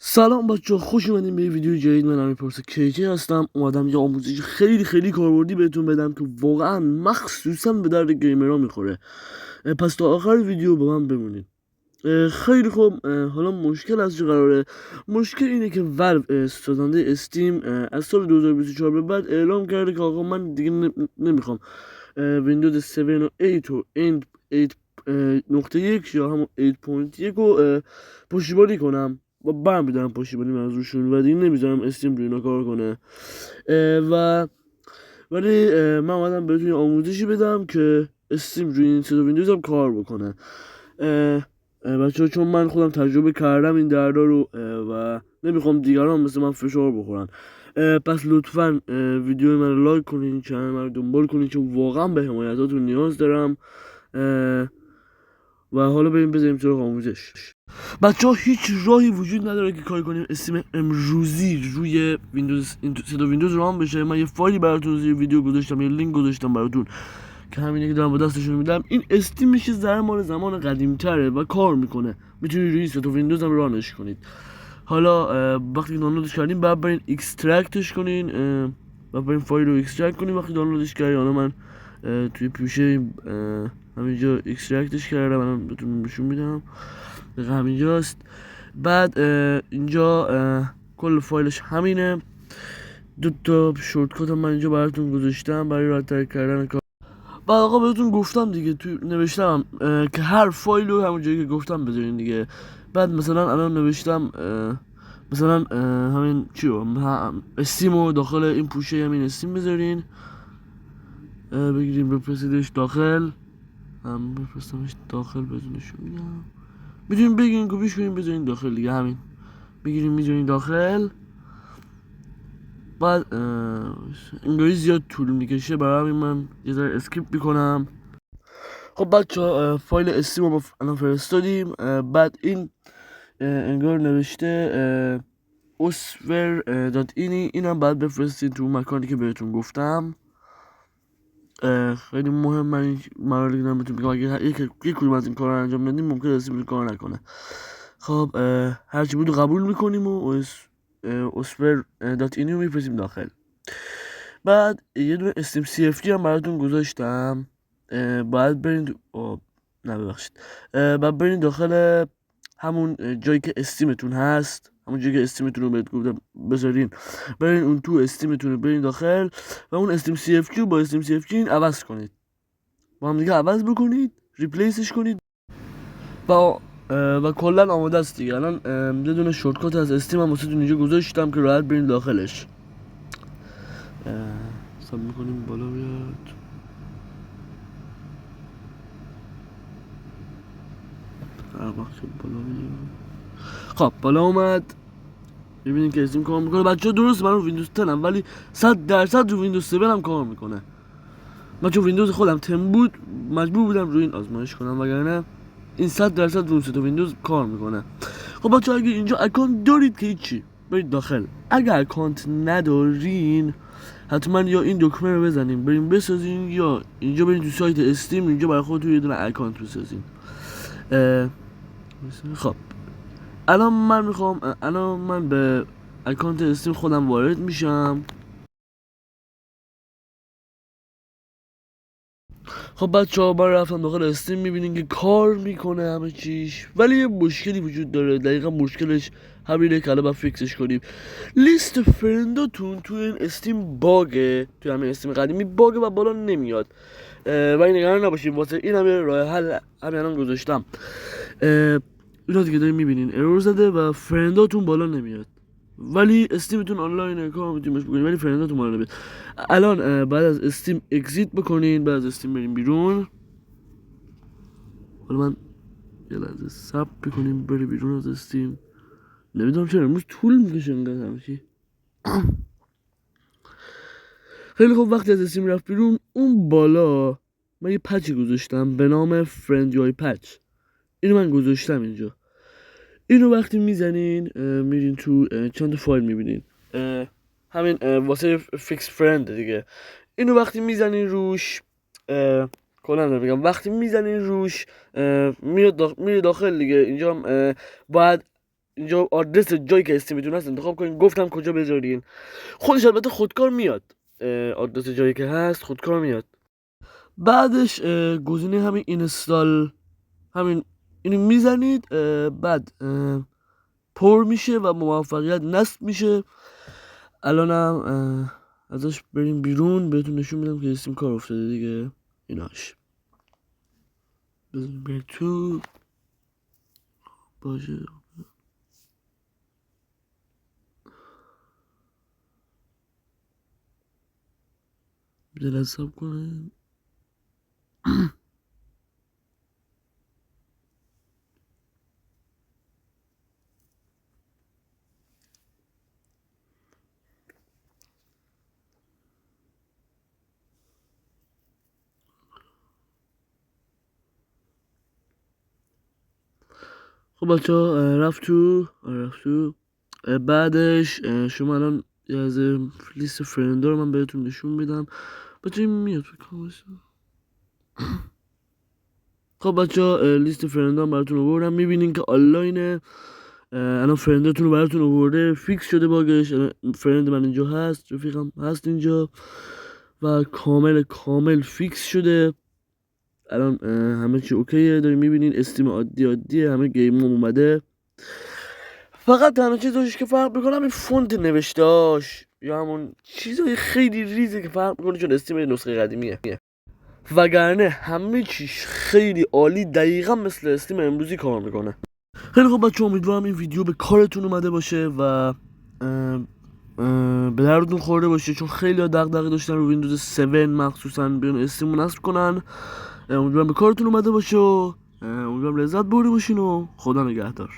سلام بچه، خوش اومدین به یه ویدیو جدید. من امیر پارسا کیکی هستم. اومدم یه آموزش خیلی کاربردی بهتون بدم که واقعا مخصوصا به درد گیمرها میخوره. پس تا آخر ویدیو با من بمونید. خیلی خوب. حالا مشکل از چه قراره؟ مشکل اینه که ولو سازنده استیم از سال 2024 به بعد اعلام کرده که آقا من دیگه نمیخوام ویندوز 7 و 8 و 8.1 یا همون 8.1 رو پشتیبانی کنم و برمیدارم پشتیبانی من ازشون و دیگه نمیذارم استیم روی اینا کار کنه. ولی من اومدم بهتون یه آموزشی بدم که استیم روی این سه ویندوز هم کار بکنه. بچه، چون من خودم تجربه کردم این دردا رو و نمیخوام دیگران مثل من فشار بخورن. پس لطفا ویدیو من رو لایک کنین، چنل من رو دنبال کنین، چون واقعا به حمایتاتون نیاز دارم. و حالا بزنیم سراغ آموزش. بچه ها، هیچ راهی وجود نداره که کاری کنیم استیم امروزی روی ویندوز ویندوز رام بشه. من یه فایلی براتون زیر ویدیو گذاشتم، یه لینک گذاشتم براتون که همینه که دارم با دستشون میدم. این استیم میشه مال زمان قدیم تره و کار میکنه. میتونید روی ست ویندوز هم رانش کنید. حالا وقتی دانلودش کردین بعد برین اکسترکتش کنین و برین فایل رو اکسترکت کنین. وقتی دانلودش کردین، حالا من توی پیشه همینجا اکسترکتش کردم، الان بهتون نشون میدم. همینجاست. بعد اینجا کل فایلش همینه. دو تا شورتکات من اینجا براتون گذاشتم برای راحت‌تر کردن کار. بعد آقا بهتون گفتم دیگه، تو نوشتم که هر فایل رو همون جایی که گفتم بذارین دیگه. بعد مثلا الان نوشتم مثلا همین چیو استیمو داخل این پوشه همین استیم بذارین. بگیریم بفرستیدش داخل، هم بفرستمش داخل بدونشون میدم. میتونیم بگیرین کپیش کنین بذارین داخل دیگه. همین بگیرین میذارین داخل. بعد انگلیسی زیاد طول میکشه، برای همین من یه ذره اسکیپ میکنم. خب بچه، فایل استیم رو الان فرستادیم. بعد این انگار نوشته osver.ini، اینم بعد بفرستین تو مکانی که بهتون گفتم. خیلی مهم. من این مراحلی دارم بهتون میگم، اگه یک کدوم از این کار رو انجام ندیم ممکنه استیم کار نکنه. خب هرچی بود قبول میکنیم و osver.ini رو میفرستیم داخل. بعد یه دونه استیم CFG هم براتون گذاشتم. باید برین بعد برین داخل همون جایی که استیمتون هست، همون جایی که استیمتون رو بهت گفتم بذارین، برین اون تو استیمتون رو برین داخل و اون استیم CFG با استیم CFG این عوض کنید، با هم دیگه عوض بکنید، ریپلیسش کنید و کلا آماده است دیگه. الان یه دونه شورتکات از استیم هم واسهتون اینجا گذاشتم که راحت برین داخلش. حساب میکنیم بالا بیاد. هر وقت بالا بیاد. خب بالا اومد. ببینید که استیم کار میکنه. بچه درست من رو ویندوز 10 هم، ولی 100% رو ویندوز 7 هم کار میکنه. من چون ویندوز خودم 10 بود مجبور بودم روی این آزمایش کنم، وگرنه این 100% رو ست ویندوز کار میکنه. خب بچه، اگه اینجا اکانت دارید که هیچی، برید داخل. اگر اکانت ندارین حتما یا این دکمه رو بزنین بریم بسازین، یا اینجا برین تو سایت استیم، اینجا برای خودتون یه دونه اکانت بسازین. خب الان من به اکانت استیم خودم وارد میشم. خب بچه‌ها، من رفتم داخل استیم. میبینین که کار میکنه همه چیش، ولی یه مشکلی وجود داره. دقیقا مشکلش همینه که الان باید فیکسش کنیم. لیست فرنداتون توی این استیم باگه، توی همین استیم قدیمی باگه و بالا نمیاد. و این نگران نباشید، واسه این همه راه حل همین الان گذاشتم. اینا دیگه دارین میبینین ارور زده و فرنداتون بالا نمیاد، ولی استیمتون آنلاینه، کار میتونید بکنید ولی فرنداتون بالا نمیاد. الان بعد از استیم اگزیت بکنین، بعد از استیم بریم بیرون. حالا من یه لحظه صبر بکنیم بری بیرون از استیم. نمیدونم چرا امروز طول میکشه انقدر همشی. خیلی خوب، وقتی از استیم رفت بیرون، اون بالا من یه پچی گذاشتم به نام فرند یوی پچ. اینو من گذاشتم اینجا. اینو وقتی میزنین میرین تو چند فایل میبینین، همین واسه فیکس فرند دیگه. اینو وقتی میزنین روش کلا بگم، وقتی میزنین روش میره داخل دیگه. اینجا باید اینجا آدرس جایی که استیمتون هست انتخاب کنین. گفتم کجا بذارین. خودش البته خودکار میاد، آدرس جایی که هست خودکار میاد. بعدش گزینه همین اینستال، همین اینو میزنید، بعد پر میشه و موفقیت نصب میشه. الانم ازش بریم بیرون بهتون نشون میدم که استیم کار افتاده دیگه. ایناش بزنیم بریم تو باشه. بذار حساب کنه. خب بچه ها رفت تو. بعدش شما الان از لیست فرندا رو من بهتون نشون میدم. بچه این میاد خب بچه ها لیست فرندا براتون آوردم. میبینین که آنلاینه. الان فرندتون رو براتون آورده، فیکس شده باگش. فرند من اینجا هست، رفیقم هست اینجا و کامل فیکس شده. الان همه چی اوکیه. داریم میبینین استیم عادیه، همه گیم اومده. فقط تنها چیزش که فرق میکنه همین فونت نوشتهاش یا همون چیزای خیلی ریزه که فرق میکنه، چون استیم نسخه قدیمیه. وگرنه همه چیش خیلی عالی، دقیقا مثل استیم امروزی کار میکنه. خیلی خب بچه، امیدوارم این ویدیو به کارتون اومده باشه و به دردتون خورده باشه، چون خیلی ها دغدغه داشتن رو ویندوز 7 مخصوصا بیان استیم نصب کنن. امیدوارم به کارتون اومده باشه و امیدوارم لذت برده باشین و خدا نگهدار.